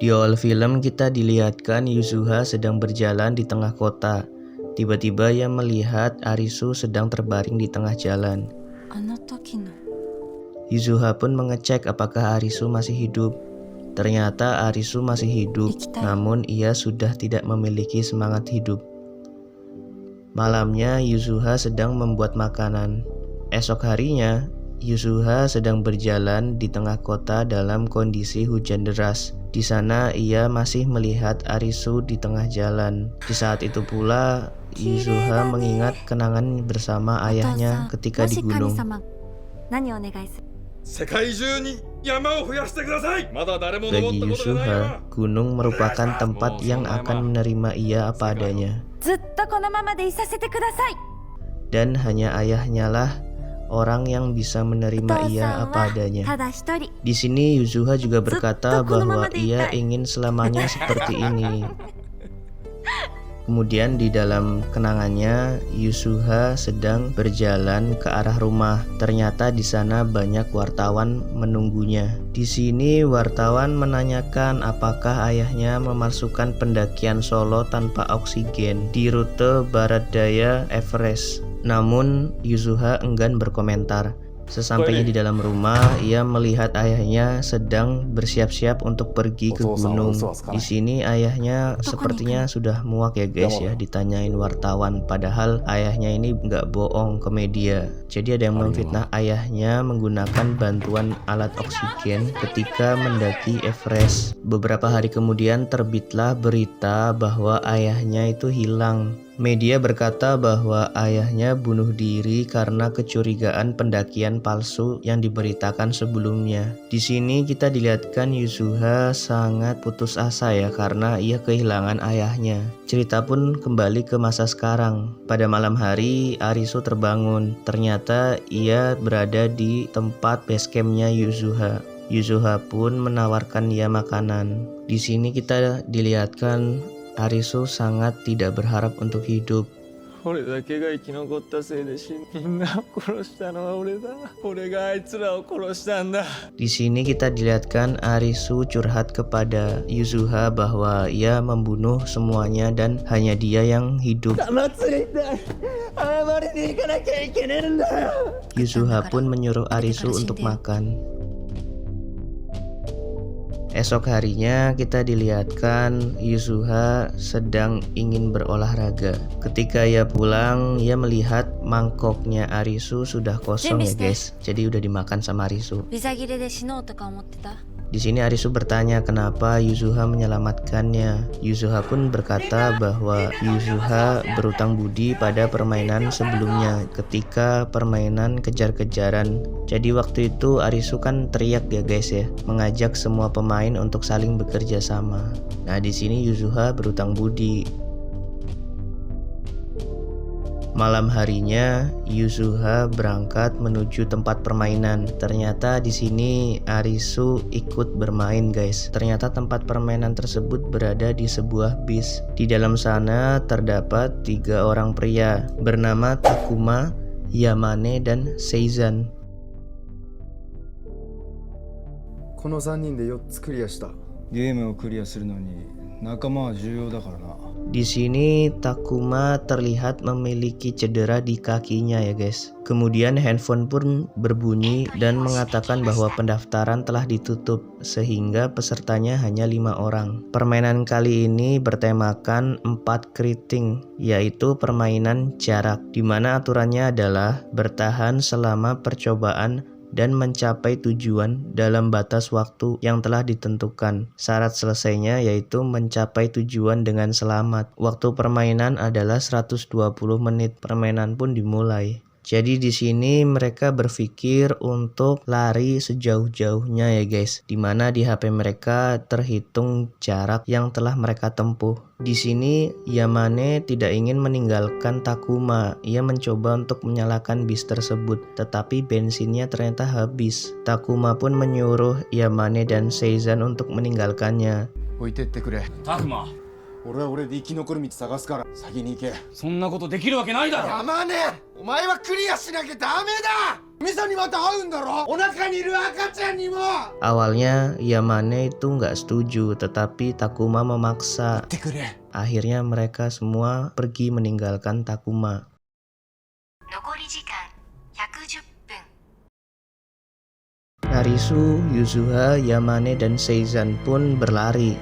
Di awal film kita dilihatkan Yuzuha sedang berjalan di tengah kota. Tiba-tiba ia melihat Arisu sedang terbaring di tengah jalan. Yuzuha pun mengecek apakah Arisu masih hidup. Ternyata Arisu masih hidup, namun ia sudah tidak memiliki semangat hidup. Malamnya Yuzuha sedang membuat makanan. Esok harinya, Yuzuha sedang berjalan di tengah kota dalam kondisi hujan deras. Di sana ia masih melihat Arisu di tengah jalan. Di saat itu pula Yuzuha mengingat kenangan bersama ayahnya ketika di gunung. Bagi Yuzuha, gunung merupakan tempat yang akan menerima ia apa adanya. Dan hanya ayahnya lah orang yang bisa menerima ia apa adanya. Di sini Yuzuha juga berkata bahwa ia ingin selamanya seperti ini. Kemudian di dalam kenangannya, Yuzuha sedang berjalan ke arah rumah. Ternyata di sana banyak wartawan menunggunya. Di sini wartawan menanyakan apakah ayahnya memasukkan pendakian solo tanpa oksigen di rute barat daya Everest. Namun Yuzuha enggan berkomentar. Sesampainya di dalam rumah, ia melihat ayahnya sedang bersiap-siap untuk pergi ke gunung. Di sini ayahnya sepertinya sudah muak ya guys ya, ditanyain wartawan. Padahal ayahnya ini nggak bohong ke media. Jadi ada yang memfitnah ayahnya menggunakan bantuan alat oksigen ketika mendaki Everest. Beberapa hari kemudian terbitlah berita bahwa ayahnya itu hilang. Media berkata bahwa ayahnya bunuh diri karena kecurigaan pendakian palsu yang diberitakan sebelumnya. Di sini kita dilihatkan Yuzuha sangat putus asa ya karena ia kehilangan ayahnya. Cerita pun kembali ke masa sekarang. Pada malam hari Arisu terbangun. Ternyata ia berada di tempat basecampnya Yuzuha. Yuzuha pun menawarkan ia makanan. Di sini kita dilihatkan Arisu sangat tidak berharap untuk hidup. Di sini kita dilihatkan Arisu curhat kepada Yuzuha bahwa ia membunuh semuanya dan hanya dia yang hidup. Yuzuha pun menyuruh Arisu untuk makan. Esok harinya kita dilihatkan Yuzuha sedang ingin berolahraga. Ketika ia pulang, ia melihat mangkoknya Arisu sudah kosong ya guys. Jadi udah dimakan sama Arisu. Di sini Arisu bertanya kenapa Yuzuha menyelamatkannya. Yuzuha pun berkata bahwa Yuzuha berutang budi pada permainan sebelumnya ketika permainan kejar-kejaran. Jadi waktu itu Arisu kan teriak ya guys ya, mengajak semua pemain untuk saling bekerja sama. Nah di sini Yuzuha berutang budi. Malam harinya Yuzuha berangkat menuju tempat permainan. Ternyata di sini Arisu ikut bermain guys. Ternyata tempat permainan tersebut berada di sebuah bis. Di dalam sana terdapat 3 orang pria bernama Takuma, Yamane, dan Seizan. この3人で4つクリアした。ゲームをクリアするのに仲間は重要だからな。 Di sini Takuma terlihat memiliki cedera di kakinya ya guys. Kemudian handphone pun berbunyi dan mengatakan bahwa pendaftaran telah ditutup sehingga pesertanya hanya 5 orang. Permainan kali ini bertemakan 4 keriting, yaitu permainan jarak, di mana aturannya adalah bertahan selama percobaan dan mencapai tujuan dalam batas waktu yang telah ditentukan. Syarat selesainya yaitu mencapai tujuan dengan selamat. Waktu permainan adalah 120 menit. Permainan pun dimulai. Jadi di sini mereka berpikir untuk lari sejauh-jauhnya ya guys. Dimana di HP mereka terhitung jarak yang telah mereka tempuh. Di sini Yamane tidak ingin meninggalkan Takuma. Ia mencoba untuk menyalakan bis tersebut, tetapi bensinnya ternyata habis. Takuma pun menyuruh Yamane dan Seizan untuk meninggalkannya. Takuma, 俺は俺で生き残る道探すから先に行け。そんなことできるわけないだろ。山根、お前はクリアしなきゃダメだ。ミサにまた会うんだろ。お腹にいる赤ちゃんにも。 Awalnya Yamane itu nggak setuju, tetapi Takuma memaksa. Akhirnya mereka semua pergi meninggalkan Takuma. Narisu, Yuzuha, Yamane, dan Seizan pun berlari.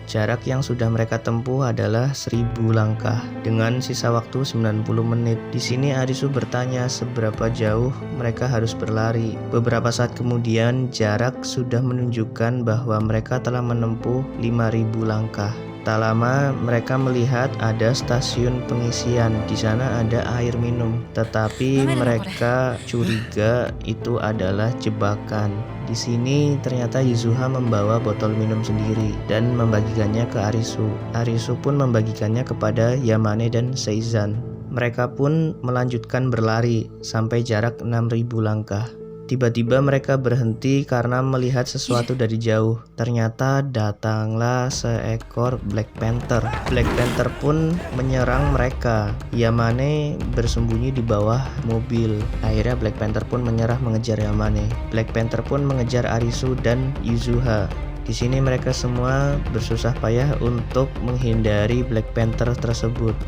Jarak yang sudah mereka tempuh adalah 1000 langkah dengan sisa waktu 90 menit. Di sini Arisu bertanya seberapa jauh mereka harus berlari. Beberapa saat kemudian jarak sudah menunjukkan bahwa mereka telah menempuh 5000 langkah. Tak lama mereka melihat ada stasiun pengisian. Di sana ada air minum, tetapi mereka curiga itu adalah jebakan. Di sini ternyata Yuzuha membawa botol minum sendiri dan membagikannya ke Arisu. Arisu pun membagikannya kepada Yamane dan Seizan. Mereka pun melanjutkan berlari sampai jarak 6000 langkah. Tiba-tiba mereka berhenti karena melihat sesuatu dari jauh. Ternyata datanglah seekor Black Panther. Black Panther pun menyerang mereka. Yamane bersembunyi di bawah mobil. Akhirnya Black Panther pun menyerah mengejar Yamane. Black Panther pun mengejar Arisu dan Yuzuha. Di sini mereka semua bersusah payah untuk menghindari Black Panther tersebut.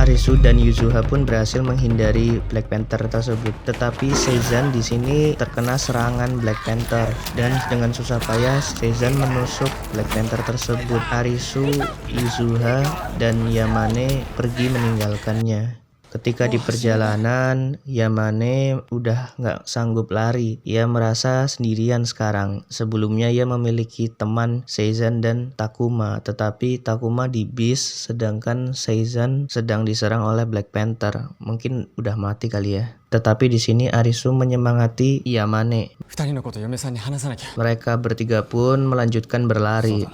Arisu dan Yuzuha pun berhasil menghindari Black Panther tersebut, tetapi Seizan di sini terkena serangan Black Panther dan dengan susah payah Seizan menusuk Black Panther tersebut. Arisu, Yuzuha, dan Yamane pergi meninggalkannya. Ketika di perjalanan, Yamane udah nggak sanggup lari. Ia merasa sendirian sekarang. Sebelumnya ia memiliki teman Seizan dan Takuma, tetapi Takuma di bis sedangkan Seizan sedang diserang oleh Black Panther. Mungkin udah mati kali ya. Tetapi di sini Arisu menyemangati Yamane. Mereka bertiga pun melanjutkan berlari.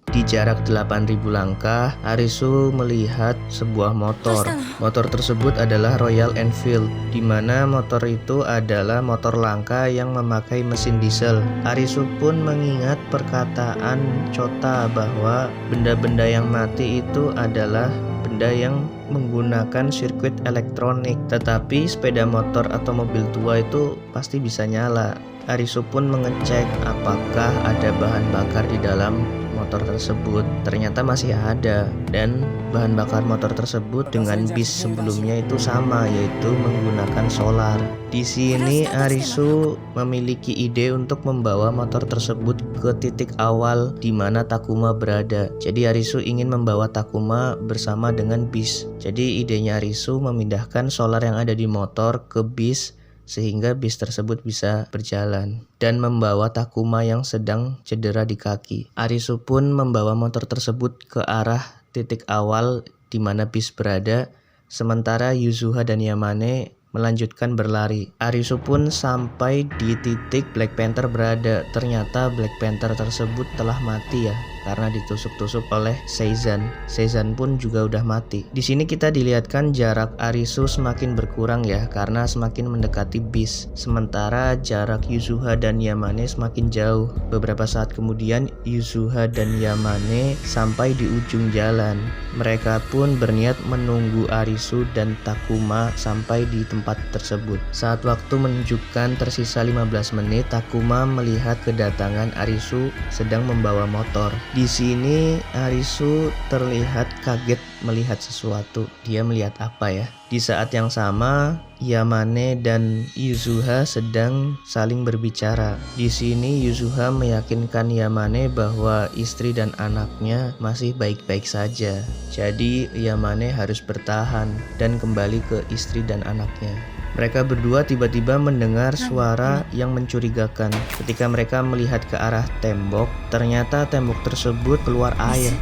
Di jarak 8000 langkah, Arisu melihat sebuah motor. Motor tersebut adalah Royal Enfield, di mana motor itu adalah motor langka yang memakai mesin diesel. Arisu pun mengingat perkataan Chota bahwa benda-benda yang mati itu adalah benda yang menggunakan sirkuit elektronik, tetapi sepeda motor atau mobil tua itu pasti bisa nyala. Arisu pun mengecek apakah ada bahan bakar di dalam motor tersebut. Ternyata masih ada, dan bahan bakar motor tersebut dengan bis sebelumnya itu sama, yaitu menggunakan solar. Di sini Arisu memiliki ide untuk membawa motor tersebut ke titik awal di mana Takuma berada. Jadi Arisu ingin membawa Takuma bersama dengan bis. Jadi idenya Arisu memindahkan solar yang ada di motor ke bis sehingga bis tersebut bisa berjalan dan membawa Takuma yang sedang cedera di kaki. Arisu pun membawa motor tersebut ke arah titik awal di mana bis berada, sementara Yuzuha dan Yamane melanjutkan berlari. Arisu pun sampai di titik Black Panther berada. Ternyata Black Panther tersebut telah mati ya, karena ditusuk-tusuk oleh Seizan. Seizan pun juga udah mati. Di sini kita dilihatkan jarak Arisu semakin berkurang ya, karena semakin mendekati bis. Sementara jarak Yuzuha dan Yamane semakin jauh. Beberapa saat kemudian Yuzuha dan Yamane sampai di ujung jalan. Mereka pun berniat menunggu Arisu dan Takuma sampai di tempat tersebut. Saat waktu menunjukkan tersisa 15 menit, Takuma melihat kedatangan Arisu sedang membawa motor. Di sini Arisu terlihat kaget melihat sesuatu. Dia melihat apa ya? Di saat yang sama, Yamane dan Yuzuha sedang saling berbicara. Di sini Yuzuha meyakinkan Yamane bahwa istri dan anaknya masih baik-baik saja. Jadi Yamane harus bertahan dan kembali ke istri dan anaknya. Mereka berdua tiba-tiba mendengar suara yang mencurigakan. Ketika mereka melihat ke arah tembok, ternyata tembok tersebut keluar air.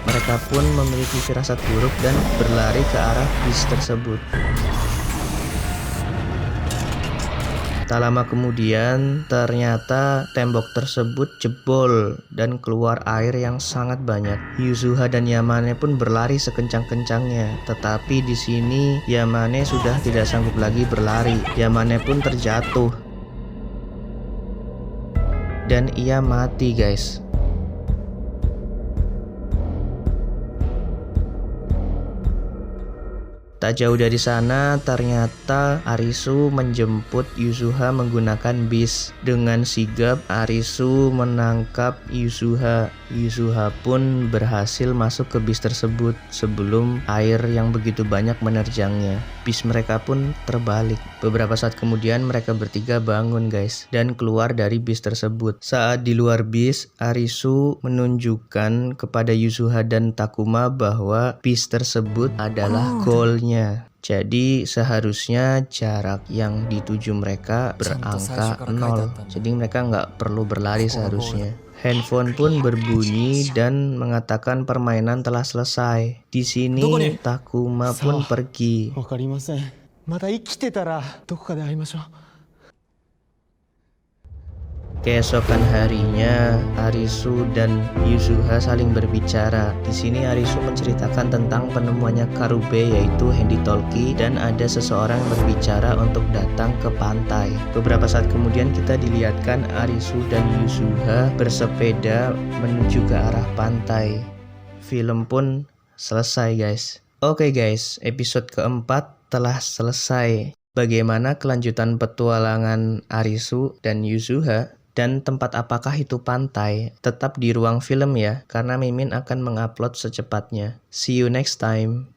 Mereka pun memiliki firasat buruk dan berlari ke arah bis tersebut. Tak lama kemudian, ternyata tembok tersebut jebol dan keluar air yang sangat banyak. Yuzuha dan Yamane pun berlari sekencang-kencangnya. Tetapi di sini Yamane sudah tidak sanggup lagi berlari. Yamane pun terjatuh. Dan ia mati, guys. Tak jauh dari sana, ternyata Arisu menjemput Yuzuha menggunakan bis. Dengan sigap, Arisu menangkap Yuzuha. Yuzuha pun berhasil masuk ke bis tersebut sebelum air yang begitu banyak menerjangnya. Bis mereka pun terbalik. Beberapa saat kemudian mereka bertiga bangun, guys, dan keluar dari bis tersebut. Saat di luar bis, Arisu menunjukkan kepada Yuzuha dan Takuma bahwa bis tersebut adalah goalnya. Jadi seharusnya jarak yang dituju mereka berangka 0. Jadi mereka nggak perlu berlari seharusnya. Handphone pun berbunyi dan mengatakan permainan telah selesai. Di sini Takuma pun pergi. Keesokan harinya, Arisu dan Yuzuha saling berbicara. Di sini Arisu menceritakan tentang penemuannya Karube, yaitu Handy Talkie, dan ada seseorang yang berbicara untuk datang ke pantai. Beberapa saat kemudian kita dilihatkan Arisu dan Yuzuha bersepeda menuju ke arah pantai. Film pun selesai, guys. Oke guys, episode keempat telah selesai. Bagaimana kelanjutan petualangan Arisu dan Yuzuha? Dan tempat apakah itu pantai? Tetap di ruang film ya, karena Mimin akan mengupload secepatnya. See you next time.